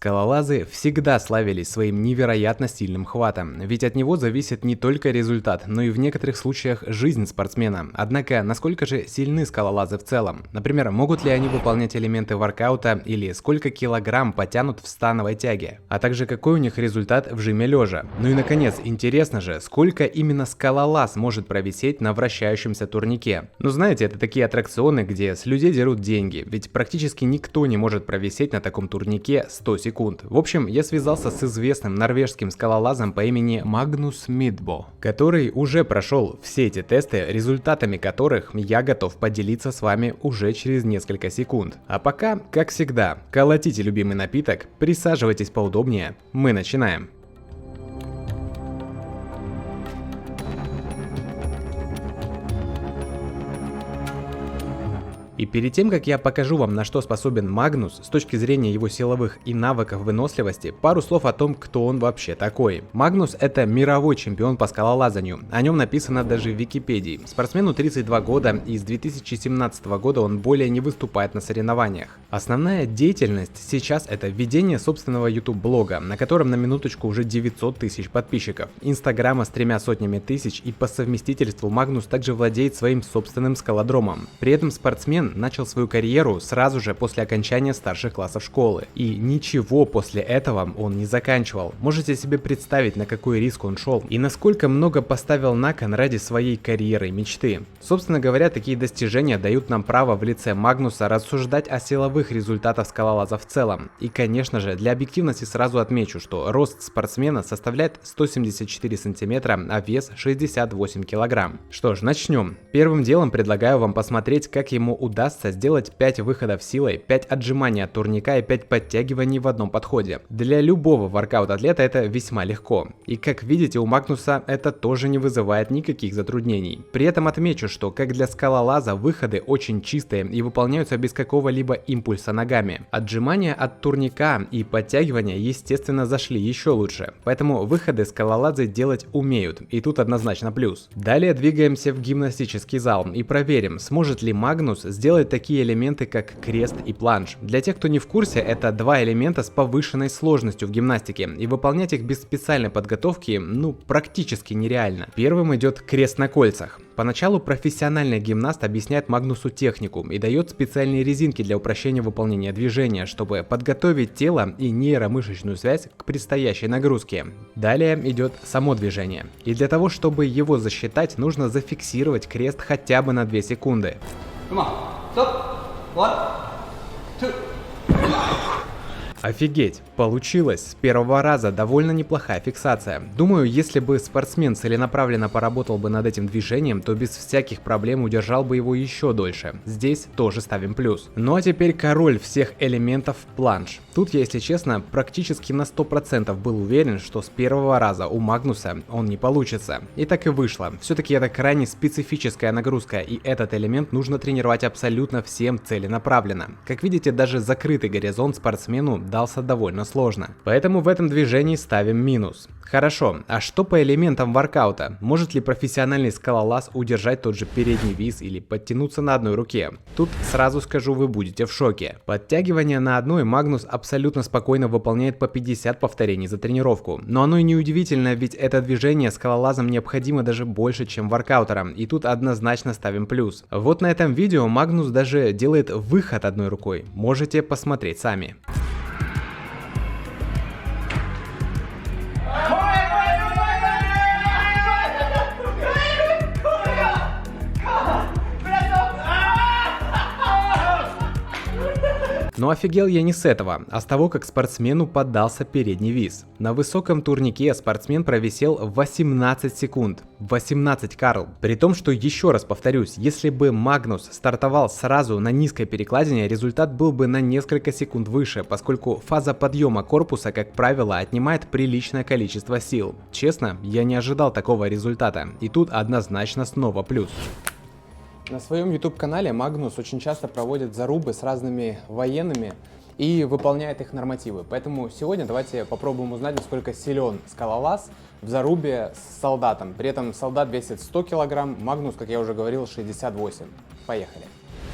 Скалолазы всегда славились своим невероятно сильным хватом, ведь от него зависит не только результат, но и в некоторых случаях жизнь спортсмена. Однако, насколько же сильны скалолазы в целом? Например, могут ли они выполнять элементы воркаута или сколько килограмм потянут в становой тяге? А также какой у них результат в жиме лежа? Ну и наконец, интересно же, сколько именно скалолаз может провисеть на вращающемся турнике? Ну знаете, это такие аттракционы, где с людей дерут деньги, ведь практически никто не может провисеть на таком турнике 100 секунд. В общем, я связался с известным норвежским скалолазом по имени Магнус Мидбо, который уже прошел все эти тесты, результатами которых я готов поделиться с вами уже через несколько секунд. А пока, как всегда, колотите любимый напиток, присаживайтесь поудобнее, мы начинаем. И перед тем, как я покажу вам, на что способен Магнус с точки зрения его силовых и навыков выносливости, пару слов о том, кто он вообще такой. Магнус — это мировой чемпион по скалолазанию, о нем написано даже в Википедии. Спортсмену 32 года, и с 2017 года он более не выступает на соревнованиях. Основная деятельность сейчас — это ведение собственного YouTube-блога, на котором на минуточку уже 900 тысяч подписчиков, инстаграма с 300 тысяч, и по совместительству Магнус также владеет своим собственным скалодромом. При этом спортсмен начал свою карьеру сразу же после окончания старших классов школы. И ничего после этого он не заканчивал. Можете себе представить, на какой риск он шел и насколько много поставил на кон ради своей карьеры и мечты. Собственно говоря, такие достижения дают нам право в лице Магнуса рассуждать о силовых результатах скалолаза в целом. И конечно же, для объективности сразу отмечу, что рост спортсмена составляет 174 сантиметра, а вес 68 килограмм. Что ж, начнем. Первым делом предлагаю вам посмотреть, как ему удастся сделать 5 выходов силой, 5 отжиманий от турника и 5 подтягиваний в одном подходе. Для любого воркаут-атлета это весьма легко. И как видите, у Магнуса это тоже не вызывает никаких затруднений. При этом отмечу, что как для скалолаза выходы очень чистые и выполняются без какого-либо импульса ногами. Отжимания от турника и подтягивания, естественно, зашли еще лучше. Поэтому выходы скалолазы делать умеют, и тут однозначно плюс. Далее двигаемся в гимнастический зал и проверим, сможет ли Магнус сделать такие элементы, как крест и планж. Для тех, кто не в курсе, это два элемента с повышенной сложностью в гимнастике, и выполнять их без специальной подготовки, практически нереально. Первым идет крест на кольцах. Поначалу профессиональный гимнаст объясняет Магнусу технику и дает специальные резинки для упрощения выполнения движения, чтобы подготовить тело и нейромышечную связь к предстоящей нагрузке. Далее идет само движение. И для того, чтобы его засчитать, нужно зафиксировать крест хотя бы на 2 секунды. Офигеть, получилось, с первого раза довольно неплохая фиксация. Думаю, если бы спортсмен целенаправленно поработал бы над этим движением, то без всяких проблем удержал бы его еще дольше. Здесь тоже ставим плюс. Ну а теперь король всех элементов планж. Тут я, если честно, практически на 100% был уверен, что с первого раза у Магнуса он не получится. И так и вышло. Все-таки это крайне специфическая нагрузка, и этот элемент нужно тренировать абсолютно всем целенаправленно. Как видите, даже закрытый горизонт спортсмену дался довольно сложно. Поэтому в этом движении ставим минус. Хорошо, а что по элементам воркаута? Может ли профессиональный скалолаз удержать тот же передний вис или подтянуться на одной руке? Тут сразу скажу, вы будете в шоке. Подтягивание на одной Магнус абсолютно спокойно выполняет по 50 повторений за тренировку. Но оно и не удивительно, ведь это движение скалолазам необходимо даже больше, чем воркаутерам, и тут однозначно ставим плюс. Вот на этом видео Магнус даже делает выход одной рукой. Можете посмотреть сами. Но офигел я не с этого, а с того, как спортсмену поддался передний вис. На высоком турнике спортсмен провисел 18 секунд. 18, Карл. При том, что, еще раз повторюсь, если бы Магнус стартовал сразу на низкой перекладине, результат был бы на несколько секунд выше, поскольку фаза подъема корпуса, как правило, отнимает приличное количество сил. Честно, я не ожидал такого результата, и тут однозначно снова плюс. На своем YouTube-канале Магнус очень часто проводит зарубы с разными военными и выполняет их нормативы. Поэтому сегодня давайте попробуем узнать, насколько силен скалолаз в зарубе с солдатом. При этом солдат весит 100 килограмм, Магнус, как я уже говорил, 68. Поехали.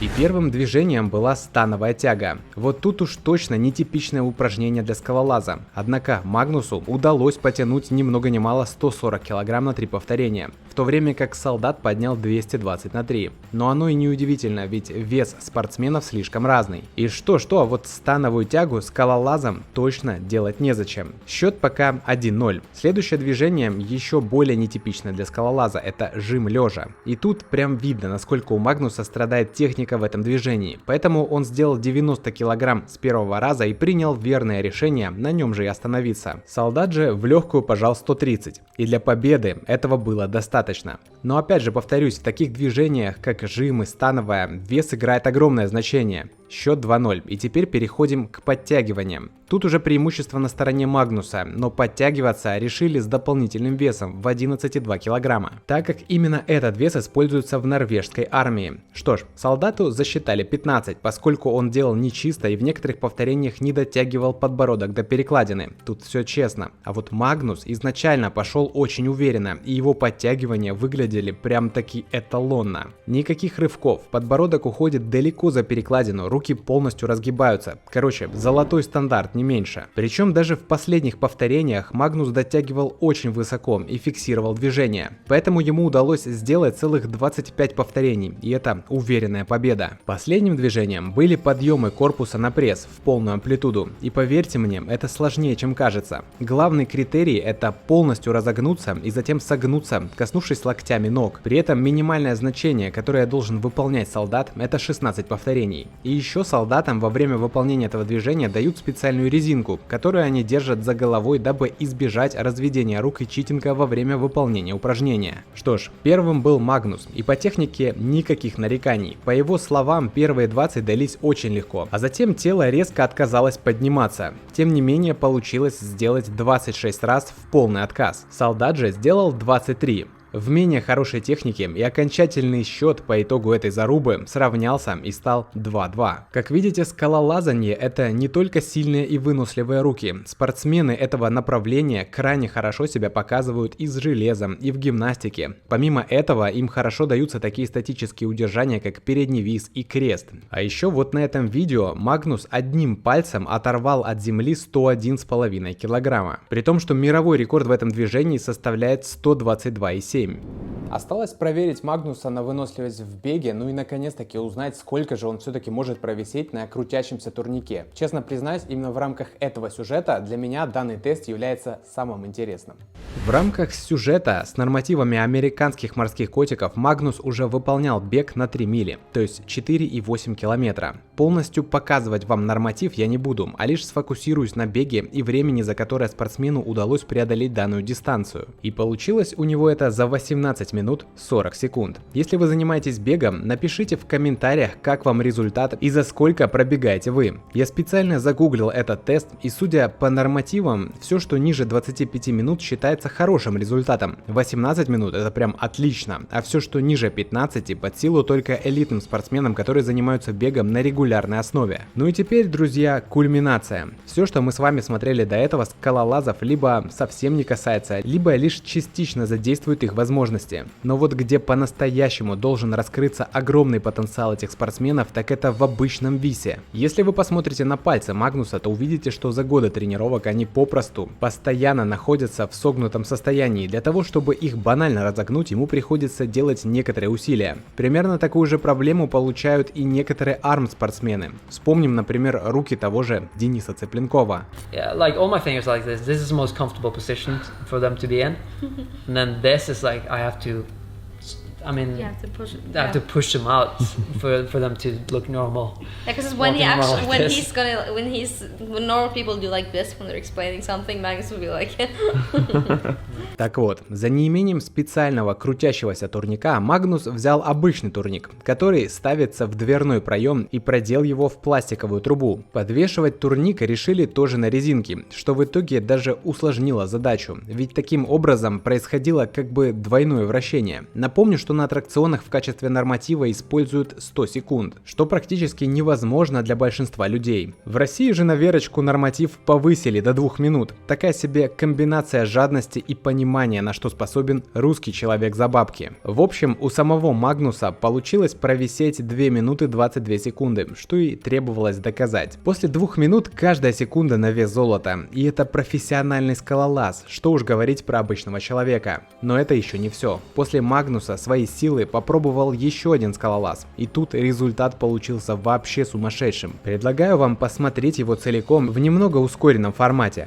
И первым движением была становая тяга. Вот тут уж точно нетипичное упражнение для скалолаза. Однако Магнусу удалось потянуть ни много ни мало 140 кг на 3 повторения, в то время как солдат поднял 220 на 3. Но оно и не удивительно, ведь вес спортсменов слишком разный. И что-что, а вот становую тягу скалолазом точно делать незачем. Счет пока 1-0. Следующее движение еще более нетипичное для скалолаза, это жим лежа. И тут прям видно, насколько у Магнуса страдает техника в этом движении. Поэтому он сделал 90 кг с первого раза и принял верное решение на нем же и остановиться. Солдат же в легкую пожал 130. И для победы этого было достаточно. Но опять же повторюсь, в таких движениях, как жим и становая, вес играет огромное значение. Счет 2-0, и теперь переходим к подтягиваниям. Тут уже преимущество на стороне Магнуса, но подтягиваться решили с дополнительным весом в 11,2 кг, так как именно этот вес используется в норвежской армии. Что ж, солдату засчитали 15, поскольку он делал нечисто и в некоторых повторениях не дотягивал подбородок до перекладины. Тут все честно. А вот Магнус изначально пошел очень уверенно, и его подтягивания выглядели прям таки эталонно. Никаких рывков, подбородок уходит далеко за перекладину, руки полностью разгибаются. Короче, золотой стандарт, не меньше. Причем даже в последних повторениях Магнус дотягивал очень высоко и фиксировал движение. Поэтому ему удалось сделать целых 25 повторений, и это уверенная победа. Последним движением были подъемы корпуса на пресс в полную амплитуду. И поверьте мне, это сложнее, чем кажется. Главный критерий — это полностью разогнуться и затем согнуться, коснувшись локтями ног. При этом минимальное значение, которое должен выполнять солдат, это 16 повторений. И еще солдатам во время выполнения этого движения дают специальную резинку, которую они держат за головой, дабы избежать разведения рук и читинга во время выполнения упражнения. Что ж, первым был Магнус, и по технике никаких нареканий. По его словам, первые 20 дались очень легко, а затем тело резко отказалось подниматься. Тем не менее, получилось сделать 26 раз в полный отказ. Солдат же сделал 23. В менее хорошей технике, и окончательный счет по итогу этой зарубы сравнялся и стал 2-2. Как видите, скалолазание — это не только сильные и выносливые руки. Спортсмены этого направления крайне хорошо себя показывают и с железом, и в гимнастике. Помимо этого, им хорошо даются такие статические удержания, как передний вис и крест. А еще вот на этом видео Магнус одним пальцем оторвал от земли 101,5 кг. При том, что мировой рекорд в этом движении составляет 122,7. Осталось проверить Магнуса на выносливость в беге, ну и наконец-таки узнать, сколько же он все-таки может провисеть на крутящемся турнике. Честно признаюсь, именно в рамках этого сюжета для меня данный тест является самым интересным. В рамках сюжета с нормативами американских морских котиков Магнус уже выполнял бег на 3 мили, то есть 4,8 километра. Полностью показывать вам норматив я не буду, а лишь сфокусируюсь на беге и времени, за которое спортсмену удалось преодолеть данную дистанцию. И получилось у него это за 18 минут 40 секунд. Если вы занимаетесь бегом, напишите в комментариях, как вам результат и за сколько пробегаете вы. Я специально загуглил этот тест, и судя по нормативам, все, что ниже 25 минут, считается хорошим результатом. 18 минут это прям отлично, а все, что ниже 15, под силу только элитным спортсменам, которые занимаются бегом на регулярной основе. Ну и теперь, друзья, кульминация. Все, что мы с вами смотрели до этого, скалолазов либо совсем не касается, либо лишь частично задействует их возможности. Но вот где по-настоящему должен раскрыться огромный потенциал этих спортсменов, так это в обычном висе. Если вы посмотрите на пальцы Магнуса, то увидите, что за годы тренировок они попросту постоянно находятся в согнутом состоянии. Для того, чтобы их банально разогнуть, ему приходится делать некоторые усилия. Примерно такую же проблему получают и некоторые арм-спортсмены. Вспомним, например, руки того же Дениса Цыпленкова. Yeah, like all my fingers like this. This is the most comfortable position for them to be in. And then this is like I have to, I mean, You have to push it. I have to push them out for them to look normal. Yeah, because when he Walking around actually, like this. when normal people do like this when they're explaining something, Magnus will be like. Так вот, за неимением специального крутящегося турника Магнус взял обычный турник, который ставится в дверной проем и продел его в пластиковую трубу. Подвешивать турник решили тоже на резинке, что в итоге даже усложнило задачу, ведь таким образом происходило как бы двойное вращение. Напомню, что что на аттракционах в качестве норматива используют 100 секунд, что практически невозможно для большинства людей. В России же на верочку норматив повысили до 2 минут. Такая себе комбинация жадности и понимания, на что способен русский человек за бабки. В общем, у самого Магнуса получилось провисеть 2 минуты 22 секунды, что и требовалось доказать. После 2 минут каждая секунда на вес золота, и это профессиональный скалолаз, что уж говорить про обычного человека. Но это еще не все. После Магнуса свои силы попробовал еще один скалолаз, и тут результат получился вообще сумасшедшим. Предлагаю вам посмотреть его целиком в немного ускоренном формате.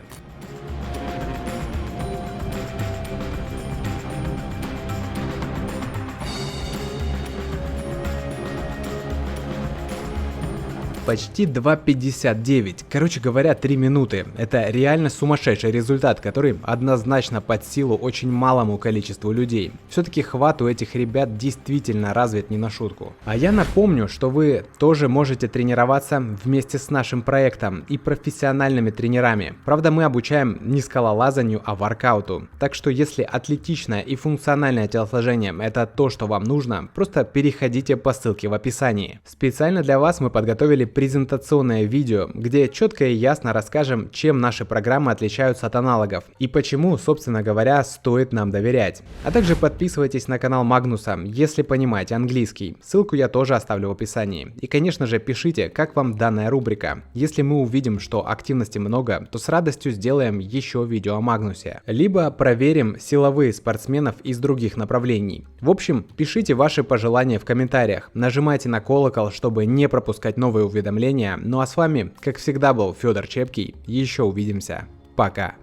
Почти 2:59, короче говоря, 3 минуты. Это реально сумасшедший результат, который однозначно под силу очень малому количеству людей. Все-таки хват у этих ребят действительно развит не на шутку. А я напомню, что вы тоже можете тренироваться вместе с нашим проектом и профессиональными тренерами. Правда, мы обучаем не скалолазанию, а воркауту. Так что если атлетичное и функциональное телосложение это то, что вам нужно, просто переходите по ссылке в описании. Специально для вас мы подготовили презентационное видео, где четко и ясно расскажем, чем наши программы отличаются от аналогов и почему, собственно говоря, стоит нам доверять. А также подписывайтесь на канал Магнуса, если понимаете английский. Ссылку я тоже оставлю в описании. И, конечно же, пишите, как вам данная рубрика. Если мы увидим, что активности много, то с радостью сделаем еще видео о Магнусе. Либо проверим силовые спортсменов из других направлений. В общем, пишите ваши пожелания в комментариях, нажимайте на колокол, чтобы не пропускать новые уведомления. Ну а с вами, как всегда, был Федор Чепкий. Еще увидимся. Пока.